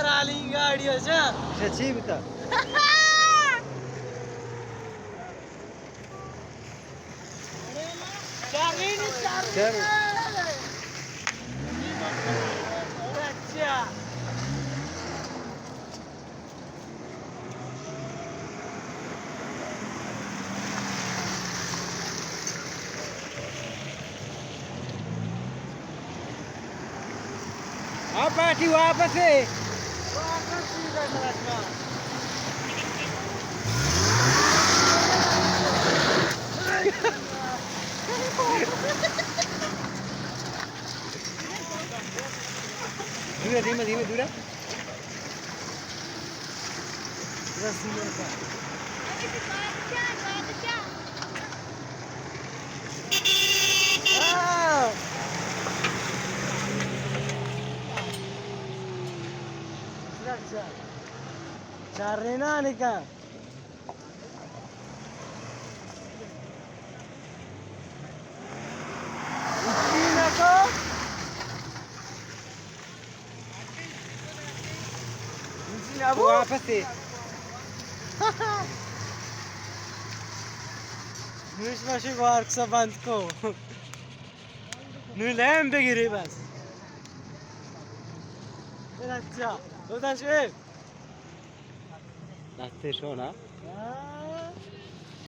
Rally गाड़ी हो जा सच्ची बता चार अच्छा हाँ पार्टी वापस है धीरे धीमे धीमे धीरे चार ना निका वापस से Nus maşı var kısa bandko. Nülem be giri bas. अच्छा, तो दाशे. नाचते शो ना हाँ